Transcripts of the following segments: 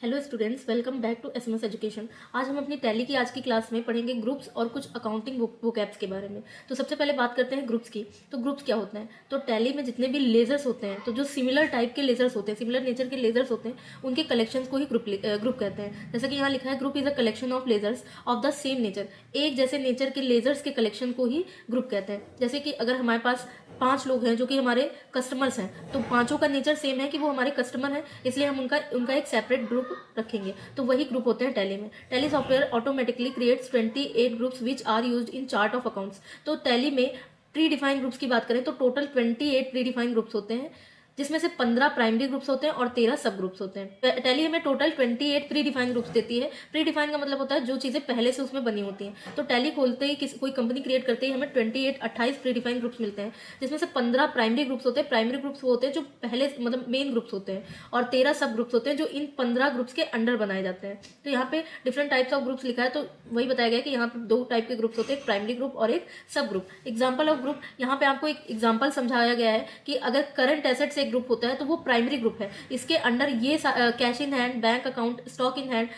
Hello students, welcome back to SMS education. आज हम अपनी टैली की आज की क्लास में पढ़ेंगे ग्रुप्स और कुछ अकाउंटिंग वोकैब्स के बारे में। तो सबसे पहले बात करते हैं ग्रुप्स की। तो ग्रुप्स क्या होते हैं? तो टैली में जितने भी लेजर्स होते हैं, तो जो सिमिलर टाइप के लेजर्स होते हैं, सिमिलर नेचर के लेजर्स होते हैं, उनके कलेक्शंस को ही ग्रुप कहते हैं। जैसे कि यहाँ लिखा है, group is a collection of ledgers of the same nature. एक जैसे नेचर के लेजर्स के कलेक्शन को ही ग्रुप कहते हैं। जैसे कि अगर हमारे पास 5 लोग हैं जो कि हमारे कस्टमर्स हैं, तो पांचों का नेचर सेम है कि वो हमारे कस्टमर हैं, इसलिए हम उनका एक सेपरेट ग्रुप रखेंगे। तो वही ग्रुप होते हैं टैली में। Tally software automatically creates 28 groups which are used in chart of accounts. तो टैली में प्री डिफाइंड ग्रुप्स की बात करें तो टोटल 28 प्री डिफाइंड ग्रुप्स होते हैं, जिसमें से 15 प्राइमरी ग्रुप्स होते हैं और 13 सब ग्रुप्स होते हैं। टैली हमें टोटल 28 प्री डिफाइंड ग्रुप्स देती है। प्री डिफाइंड का मतलब होता है जो चीज़ें पहले से उसमें बनी होती हैं। तो टैली खोलते ही कोई कंपनी क्रिएट करते ही हमें 28 प्री डिफाइंड ग्रुप्स मिलते हैं, जिसमें से 15 प्राइमरी ग्रुप्स होते हैं। प्राइमरी ग्रुप्स वो होते हैं जो पहले मतलब मेन ग्रुप्स होते हैं, और 13 सब ग्रुप्स होते हैं जो इन 15 ग्रुप्स के अंडर बनाए जाते हैं। तो यहाँ पे डिफरेंट टाइप्स ऑफ ग्रुप्स लिखा है, तो वही बताया गया कि यहाँ पे 2 टाइप के ग्रुप्स होते हैं, एक प्राइमरी ग्रुप और एक सब ग्रुप। एग्जाम्पल ऑफ ग्रुप, यहाँ पे आपको एक एग्जाम्पल समझाया गया है कि अगर करंट एसेट से एक ग्रुप होता है तो वो प्राइमरी ग्रुप है। इसके अंडर ये cash in hand, bank account, stock in hand,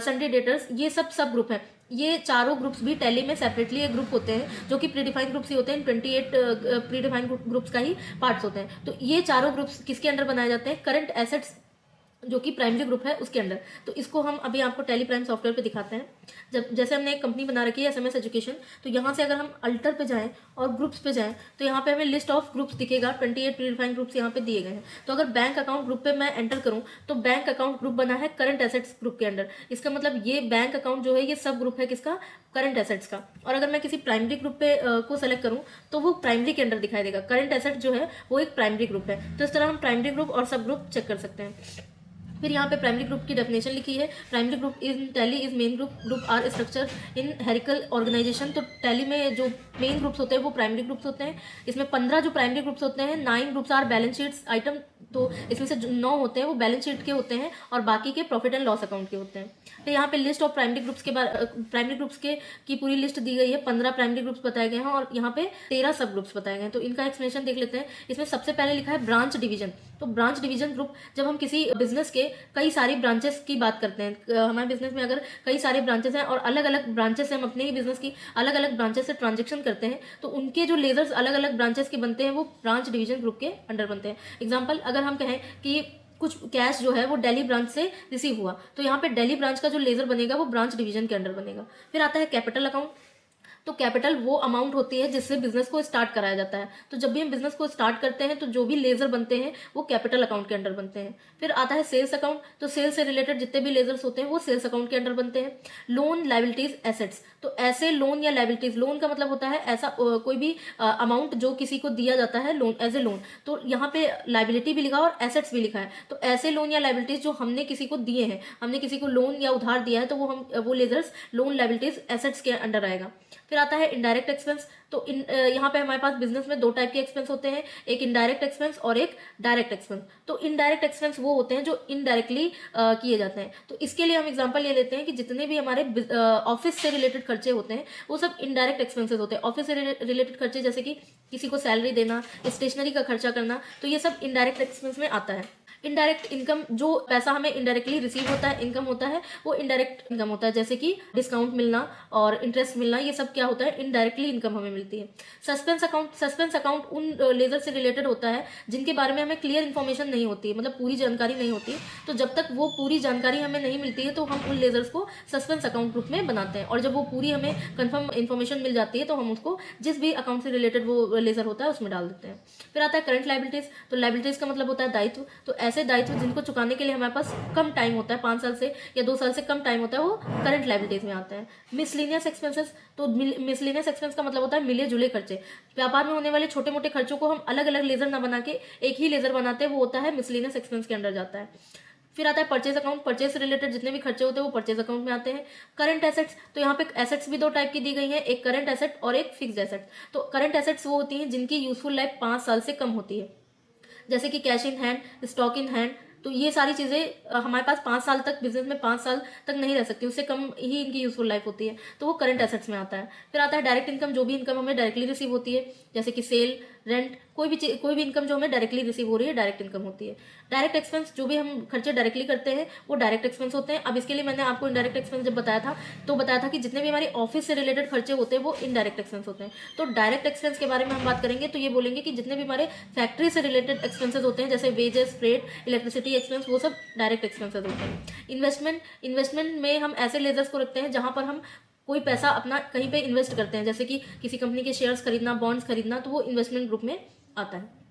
Sunday debtors, ये सब ग्रुप है। ये चारों ग्रुप्स भी टैली में सेपरेटली एक ग्रुप होते हैं, जो कि प्रीडिफाइंड ग्रुप्स ही होते हैं। 28 प्रीडिफाइंड ग्रुप्स का ही पार्ट्स होते हैं। तो ये चारों ग्रुप्स किसके अंडर बनाए जाते हैं? करंट एसेट्स जो कि प्राइमरी ग्रुप है उसके अंडर। तो इसको हम अभी आपको टैली प्राइम सॉफ्टवेयर पे दिखाते हैं। जब जैसे हमने एक कंपनी बना रखी है एसएमएस एजुकेशन, तो यहाँ से अगर हम अल्टर पे जाएं और ग्रुप्स पे जाएं तो यहाँ पे हमें लिस्ट ऑफ ग्रुप्स दिखेगा। 28 प्रीडिफाइंड ग्रुप्स यहाँ पे दिए गए हैं। तो अगर बैंक अकाउंट ग्रुप पे मैं एंटर करूँ तो बैंक अकाउंट ग्रुप बना है करंट एसेट्स ग्रुप के अंडर। इसका मतलब ये बैंक अकाउंट जो है ये सब ग्रुप है किसका? करंट एसेट्स का। और अगर मैं किसी प्राइमरी ग्रुप पे को सेलेक्ट करूँ तो वो प्राइमरी के अंडर दिखाई देगा। करंट एसेट जो है वो एक प्राइमरी ग्रुप है। तो इस तरह हम प्राइमरी ग्रुप और सब ग्रुप चेक कर सकते हैं। फिर यहाँ पे प्राइमरी ग्रुप की डेफिनेशन लिखी है। Primary group in Tally is main group are structure in hierarchical organization. तो टैली में जो मेन ग्रुप्स होते हैं वो प्राइमरी ग्रुप्स होते हैं। इसमें 15 जो प्राइमरी ग्रुप्स होते हैं, 9 groups are balance sheets item. तो इसमें से 9 होते हैं वो बैलेंस शीट के होते हैं और बाकी के प्रॉफिट एंड लॉस अकाउंट के होते हैं। तो यहाँ पे लिस्ट ऑफ प्राइमरी ग्रुप्स के प्राइमरी ग्रुप्स के की पूरी लिस्ट दी गई है। 15 प्राइमरी ग्रुप्स बताए गए हैं और यहाँ पे 13 सब ग्रुप्स बताए गए हैं। तो इनका एक्सप्लेनेशन देख लेते हैं। इसमें सबसे पहले लिखा है ब्रांच डिवीजन। तो ब्रांच डिवीजन ग्रुप, जब हम किसी बिजनेस के कई सारी ब्रांचेस की बात करते हैं, हमारे बिजनेस में अगर कई सारे ब्रांचेस हैं और अलग अलग ब्रांचेस से हम अपने ही बिजनेस की अलग अलग ब्रांचेस से ट्रांजेक्शन करते हैं, तो उनके जो लेजर्स अलग अलग ब्रांचेस के बनते हैं वो ब्रांच डिवीजन ग्रुप के अंडर बनते हैं। एग्जाम्पल, अगर हम कहें कि कुछ कैश जो है वो दिल्ली ब्रांच से रिसीव हुआ, तो यहाँ पे दिल्ली ब्रांच का जो लेजर बनेगा वो ब्रांच डिवीजन के अंडर बनेगा। फिर आता है कैपिटल अकाउंट। तो कैपिटल वो अमाउंट होती है जिससे बिजनेस को स्टार्ट कराया जाता है। तो जब भी हम बिजनेस को स्टार्ट करते हैं तो जो भी लेजर बनते हैं वो कैपिटल अकाउंट के अंडर बनते हैं। फिर आता है सेल्स अकाउंट। तो सेल्स से रिलेटेड जितने भी लेजर्स होते हैं वो सेल्स अकाउंट के अंडर बनते हैं। Loan, liabilities, assets. तो ऐसे लोन या लाइबिलिटीज, लोन का मतलब होता है ऐसा कोई भी अमाउंट जो किसी को दिया जाता है लोन, एज ए लोन। तो यहाँ पे लाइबिलिटी भी लिखा है और एसेट्स भी लिखा है। तो ऐसे लोन या लाइबिलिटीज जो हमने किसी को दिए हैं, हमने किसी को लोन या उधार दिया है, तो वो लेजर्स लोन, लाइबिलिटीज, एसेट्स के अंडर आएगा। फिर आता है इनडायरेक्ट एक्सपेंस। तो यहाँ पे हमारे पास बिजनेस में 2 टाइप के एक्सपेंस होते हैं, एक इनडायरेक्ट एक्सपेंस और एक डायरेक्ट एक्सपेंस। तो इनडायरेक्ट एक्सपेंस वो होते हैं जो इनडायरेक्टली किए जाते हैं। तो इसके लिए हम एग्जांपल ले लेते हैं कि जितने भी हमारे ऑफिस से रिलेटेड खर्चे होते हैं वो सब इनडायरेक्ट एक्सपेंसेस होते हैं। ऑफिस से रिलेटेड खर्चे जैसे कि किसी को सैलरी देना, स्टेशनरी का खर्चा करना, तो ये सब इनडायरेक्ट एक्सपेंस में आता है। इनडायरेक्ट इनकम, जो पैसा हमें इनडायरेक्टली रिसीव होता है, इनकम होता है, वो इनडायरेक्ट इनकम होता है। जैसे कि डिस्काउंट मिलना और इंटरेस्ट मिलना, ये सब क्या होता है? इनडायरेक्टली इनकम हमें मिलती है। सस्पेंस अकाउंट, सस्पेंस अकाउंट उन लेजर से रिलेटेड होता है जिनके बारे में हमें क्लियर इन्फॉर्मेशन नहीं होती है, मतलब पूरी जानकारी नहीं होती। तो जब तक वो पूरी जानकारी हमें नहीं मिलती है तो हम उन लेजर्स को सस्पेंस अकाउंट ग्रुप में बनाते हैं, और जब वो पूरी हमें कंफर्म इन्फॉर्मेशन मिल जाती है तो हम उसको जिस भी अकाउंट से रिलेटेड वो लेजर होता है उसमें डाल देते हैं। फिर आता है करंट लाइबिलिटीज। तो लाइबिलिटीज का मतलब होता है दायित्व। तो ऐसे दायित्व जिनको चुकाने के लिए हमारे पास कम टाइम होता है, 5 साल से या 2 साल से कम टाइम होता है, वो करंट लाइबिलिटीज में आते हैं। Miscellaneous expenses. तो मिसलिनियस एक्सपेंस का मतलब होता है मिले जुले खर्चे। व्यापार में होने वाले छोटे मोटे खर्चों को हम अलग अलग लेजर ना बना के एक ही लेजर बनाते हैं, वो होता है मिसलिनियस एक्सपेंस के अंडर जाता है। फिर आता है परचेज अकाउंट। परचेज से रिलेटेड जितने भी खर्चे होते हैं वो परचेज अकाउंट में आते हैं। Current assets. तो यहाँ पे एसेट्स भी 2 टाइप की दी गई हैं, एक करंट एसेट और एक फिक्स्ड एसेट। तो करंट एसेट्स वो होती हैं जिनकी यूजफुल लाइफ 5 साल से कम होती है, जैसे कि cash in hand, stock in hand. तो ये सारी चीज़ें हमारे पास 5 साल तक, बिजनेस में 5 साल तक नहीं रह सकती, उससे कम ही इनकी यूजफुल लाइफ होती है। तो वो करंट एसेट्स में आता है। फिर आता है डायरेक्ट इनकम, जो भी इनकम हमें डायरेक्टली रिसीव होती है, जैसे कि सेल, रेंट, कोई भी इनकम जो हमें डायरेक्टली रिसीव हो रही है डायरेक्ट इनकम होती है। डायरेक्ट एक्सपेंस, जो भी हम खर्चे डायरेक्टली करते हैं वो डायरेक्ट एक्सपेंस होते हैं। अब इसके लिए मैंने आपको इनडायरेक्ट एक्सपेंस जब बताया था तो बताया था कि जितने भी हमारे ऑफिस से रिलेटेड खर्चे होते हैं वो इनडायरेक्ट एक्सपेंस होते हैं। तो डायरेक्ट एक्सपेंस के बारे में हम बात करेंगे तो ये बोलेंगे कि जितने भी हमारे फैक्ट्री से रिलेटेड एक्सपेंसेस होते हैं जैसे वेजेस, फ्रेट, इलेक्ट्रिसिटी एक्सपेंस, वो सब डायरेक्ट एक्सपेंसेस होते हैं। इन्वेस्टमेंट में हम ऐसे लेजर्स को रखते हैं जहां पर हम कोई पैसा अपना कहीं पे इन्वेस्ट करते हैं, जैसे कि किसी कंपनी के शेयर्स खरीदना, बॉन्ड्स खरीदना, तो वो इन्वेस्टमेंट ग्रुप में आता है।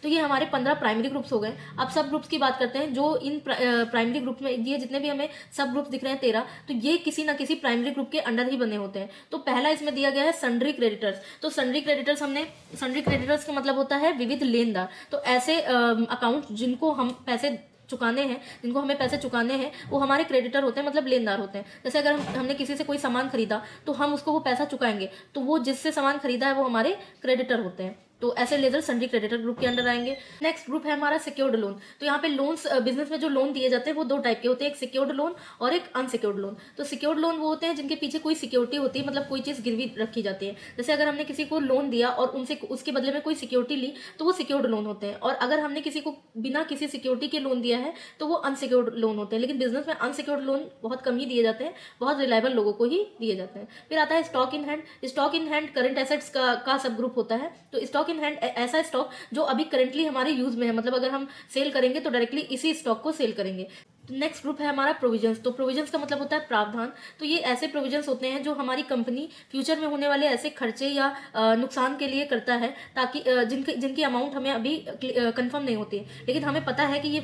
तो ये हमारे 15 प्राइमरी ग्रुप्स हो गए। अब सब ग्रुप्स की बात करते हैं जो इन प्राइमरी ग्रुप में, ये जितने भी हमें सब ग्रुप्स दिख रहे हैं 13, तो ये किसी ना किसी प्राइमरी ग्रुप के अंडर ही बने होते हैं। तो पहला इसमें दिया गया है सन्ड्री क्रेडिटर्स। तो सन्ड्री क्रेडिटर्स का मतलब होता है विविध लेनदार। तो ऐसे अकाउंट जिनको हम पैसे चुकाने हैं, जिनको हमें पैसे चुकाने हैं, वो हमारे क्रेडिटर होते हैं, मतलब लेनदार होते हैं। जैसे अगर हमने किसी से कोई सामान खरीदा तो हम उसको वो पैसा चुकाएंगे, तो वो जिससे सामान खरीदा है वो हमारे क्रेडिटर होते हैं। तो ऐसे लेजर सन्ड्री क्रेडिटर ग्रुप के अंडर आएंगे। नेक्स्ट ग्रुप है हमारा सिक्योर्ड लोन। तो यहाँ पे लोन्स, बिजनेस में जो लोन दिए जाते हैं वो 2 टाइप के होते हैं, एक सिक्योर्ड लोन और एक अनसिक्योर्ड लोन। तो सिक्योर्ड लोन वो होते हैं जिनके पीछे कोई सिक्योरिटी होती है, मतलब कोई चीज़ गिरवी रखी जाती है। जैसे अगर हमने किसी को लोन दिया और उनसे उसके बदले में कोई सिक्योरिटी ली तो वो सिक्योर्ड लोन होते हैं। और अगर हमने किसी को बिना किसी सिक्योरिटी के लोन दिया है तो वो अनसिक्योर्ड लोन होते हैं। लेकिन बिजनेस में अनसिक्योर्ड लोन बहुत कम ही दिए जाते हैं, बहुत रिलायबल लोगों को ही दिए जाते हैं। फिर आता है stock in hand. Stock in hand current assets का सब ग्रुप होता है। तो स्टॉक इन हैंड ऐसा स्टॉक जो अभी करंटली हमारे यूज में है, मतलब अगर हम सेल करेंगे तो डायरेक्टली इसी स्टॉक को सेल करेंगे। नेक्स्ट ग्रुप है हमारा प्रोविजंस। तो प्रोविजंस का मतलब होता है प्रावधान। तो ये ऐसे प्रोविजंस होते हैं जो हमारी कंपनी फ्यूचर में होने वाले ऐसे खर्चे या नुकसान के लिए करता है, ताकि जिनकी अमाउंट हमें अभी कंफर्म नहीं होती है, लेकिन हमें पता है कि ये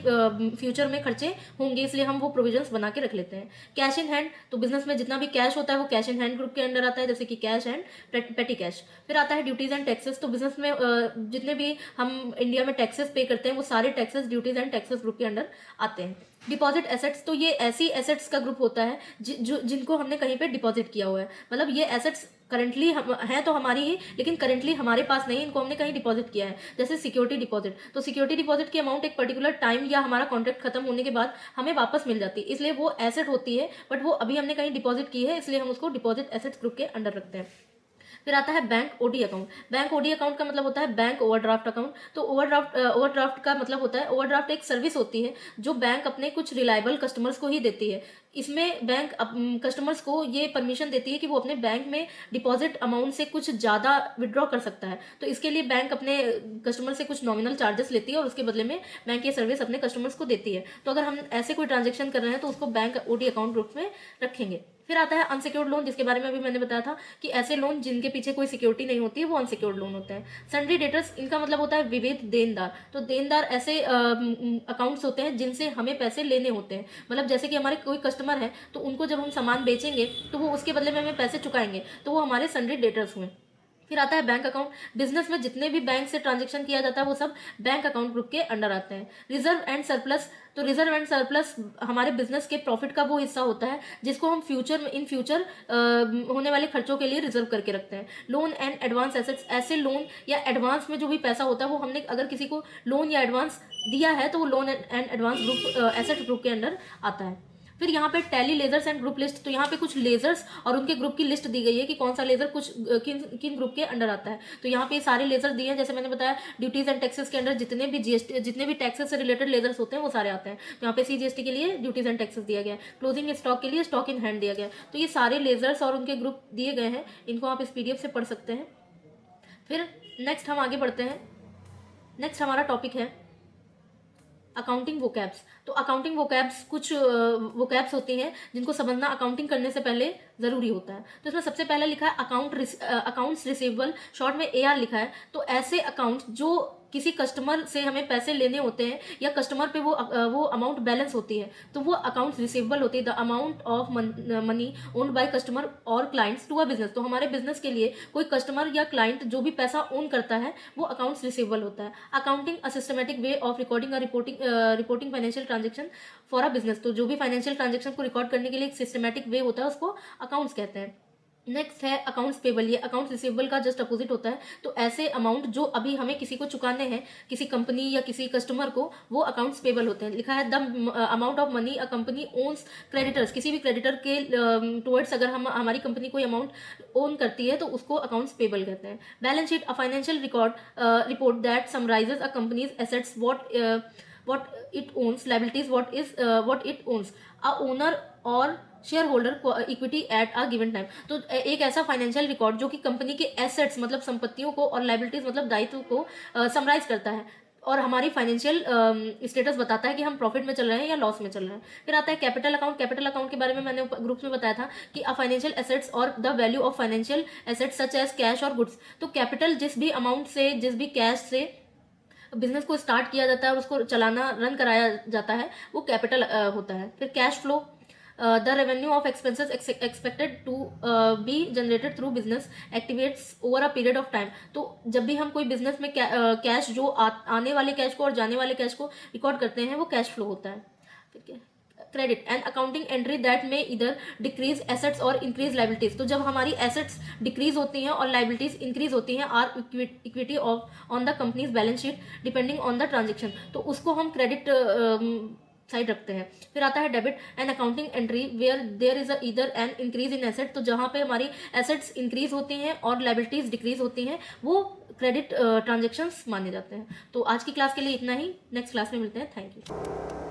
फ्यूचर में खर्चे होंगे, इसलिए हम वो प्रोविजंस बना के रख लेते हैं। Cash in hand. तो बिजनेस में जितना भी कैश होता है वो कैश इन हैंड ग्रुप के अंडर आता है, जैसे कि कैश एंड पेटी कैश। फिर आता है ड्यूटीज एंड टैक्सेस। तो बिजनेस में जितने भी हम इंडिया में टैक्सेस पे करते हैं वो सारे taxes duties and taxes group के अंडर आते हैं। Deposit assets. तो ये ऐसी एसेट्स का ग्रुप होता है जिनको हमने कहीं पे डिपॉजिट किया हुआ है, मतलब ये एसेट्स करंटली हैं तो हमारी ही, लेकिन करंटली हमारे पास नहीं, इनको हमने कहीं डिपॉजिट किया है। जैसे सिक्योरिटी डिपॉजिट। तो सिक्योरिटी डिपॉजिट की अमाउंट एक पर्टिकुलर टाइम या हमारा कॉन्ट्रैक्ट खत्म होने के बाद हमें वापस मिल जाती है, इसलिए वो एसेट होती है, बट वो अभी हमने कहीं डिपॉजिट की है, इसलिए हम उसको डिपॉजिट एसेट्स ग्रुप के अंडर रखते हैं। फिर आता है bank OD account. Bank OD account का मतलब होता है बैंक ओवरड्राफ्ट अकाउंट। तो ओवरड्राफ्ट का मतलब होता है, ओवरड्राफ्ट एक सर्विस होती है जो बैंक अपने कुछ रिलायबल कस्टमर्स को ही देती है। इसमें बैंक कस्टमर्स को ये परमिशन देती है कि वो अपने बैंक में डिपॉजिट अमाउंट से कुछ ज़्यादा विड्रॉ कर सकता है। तो इसके लिए बैंक अपने कस्टमर से कुछ नॉमिनल चार्जेस लेती है और उसके बदले में बैंक ये सर्विस अपने कस्टमर्स को देती है। तो अगर हम ऐसे कोई ट्रांजेक्शन कर रहे हैं तो उसको बैंक ओडी अकाउंट ग्रुप में रखेंगे। फिर आता है अनसिक्योर्ड लोन, जिसके बारे में अभी मैंने बताया था कि ऐसे लोन जिनके पीछे कोई सिक्योरिटी नहीं होती है वो अनसिक्योर्ड लोन होते हैं। सन्ड्री डेटर्स, इनका मतलब होता है विविध देनदार। तो देनदार ऐसे अकाउंट्स होते हैं जिनसे हमें पैसे लेने होते हैं, मतलब जैसे कि हमारे कोई कस्टमर है तो उनको जब हम सामान बेचेंगे तो वो उसके बदले में हमें पैसे चुकाएंगे, तो वो हमारे सन्ड्री डेटर्स हुए। फिर आता है बैंक अकाउंट। बिजनेस में जितने भी बैंक से ट्रांजेक्शन किया जाता है वो सब बैंक अकाउंट ग्रुप के अंडर आते हैं। Reserve and surplus. तो रिजर्व एंड सरप्लस हमारे बिजनेस के प्रॉफिट का वो हिस्सा होता है जिसको हम इन फ्यूचर होने वाले खर्चों के लिए रिजर्व करके रखते हैं। Loan and advance assets. ऐसे लोन या एडवांस में जो भी पैसा होता है वो हमने अगर किसी को लोन या एडवांस दिया है तो वो loan and advance group asset group के अंडर आता है। फिर यहाँ पे Tally ledgers and group list. तो यहाँ पे कुछ लेजर्स और उनके ग्रुप की लिस्ट दी गई है कि कौन सा लेजर किन ग्रुप के अंडर आता है। तो यहाँ पे सारे लेजर दिए हैं, जैसे मैंने बताया ड्यूटीज एंड टैक्सेस के अंडर जितने भी टैक्सेस से रिलेटेड लेजर्स होते हैं वो सारे आते हैं। तो यहाँ पे CGST के लिए ड्यूटीज एंड टैक्सेस दिया गया है, क्लोजिंग स्टॉक के लिए स्टॉक इन हैंड दिया गया है। तो ये सारे लेजर्स और उनके ग्रुप दिए गए हैं, इनको आप इस PDF से पढ़ सकते हैं। फिर नेक्स्ट हम आगे बढ़ते हैं। नेक्स्ट हमारा टॉपिक है अकाउंटिंग वोकैब्स। तो अकाउंटिंग वोकैब्स कुछ वोकैब्स होती हैं जिनको समझना अकाउंटिंग करने से पहले ज़रूरी होता है। तो इसमें सबसे पहले लिखा है अकाउंट्स रिसीवेबल, शॉर्ट में AR लिखा है। तो ऐसे अकाउंट्स जो किसी कस्टमर से हमें पैसे लेने होते हैं या कस्टमर पे वो अमाउंट बैलेंस होती है, तो वो अकाउंट्स रिसीवेबल होती है। The amount of money owned by customer और क्लाइंट्स टू अ बिजनेस। तो हमारे बिजनेस के लिए कोई कस्टमर या क्लाइंट जो भी पैसा ओन करता है वो अकाउंट्स रिसीवेबल होता है। Accounting a systematic way of recording a reporting financial transaction for a business. तो जो भी फाइनेंशियल ट्रांजेक्शन को रिकॉर्ड करने के लिए एक सिस्टमेटिक वे होता है उसको अकाउंट्स कहते हैं। नेक्स्ट है अकाउंट्स पेबल। ये अकाउंट्स रिसीवेबल का जस्ट अपोजिट होता है। तो ऐसे अमाउंट जो अभी हमें किसी को चुकाने हैं, किसी कंपनी या किसी कस्टमर को, वो अकाउंट्स पेबल होते हैं। लिखा है the amount of money a company ons creditors. किसी भी क्रेडिटर के टुवर्ड्स अगर हम हमारी कंपनी कोई अमाउंट ओन करती है तो उसको अकाउंट्स पेबल कहते हैं। Balance sheet a financial report that summarises a companies assets, what it owns, liabilities, what it owns, a owner और share holder equity at a given time. तो एक ऐसा फाइनेंशियल रिकॉर्ड जो कि कंपनी के assets मतलब संपत्तियों को और लाइबिलिटीज मतलब दायित्व को समराइज करता है और हमारी फाइनेंशियल स्टेटस बताता है कि हम प्रॉफिट में चल रहे हैं या लॉस में चल रहे हैं। फिर आता है कैपिटल अकाउंट। कैपिटल अकाउंट के बारे में मैंने ग्रुप्स में बताया था कि अ फाइनेंशियल एसेट्स और the value of financial assets such as cash और गुड्स। तो कैपिटल जिस भी अमाउंट से, जिस भी कैश से बिजनेस को स्टार्ट किया जाता है और उसको चलाना, रन कराया जाता है, वो कैपिटल होता है। फिर cash flow, the revenue of expenses expected to be generated through business activities over a period of time. तो जब भी हम कोई बिजनेस में कैश जो आने वाले कैश को और जाने वाले कैश को रिकॉर्ड करते हैं, वो कैश फ्लो होता है। ठीक है। Credit and accounting entry that में इधर डिक्रीज एसेट्स और इंक्रीज लाइबिलिटीज। तो जब हमारी एसेट्स डिक्रीज होती हैं और लाइबिलिटीज इंक्रीज होती हैं, are equity of on the company's balance sheet depending on the transaction, तो उसको हम क्रेडिट साइड रखते हैं। फिर आता है debit and accounting entry where there is इधर एन इंक्रीज इन एसेट। तो जहाँ पे हमारी एसेट्स इंक्रीज होती हैं और लाइबिलिटीज डिक्रीज होती हैं, वो क्रेडिट ट्रांजेक्शन्स माने जाते हैं। तो आज की क्लास के लिए इतना ही। नेक्स्ट क्लास में मिलते हैं। Thank you.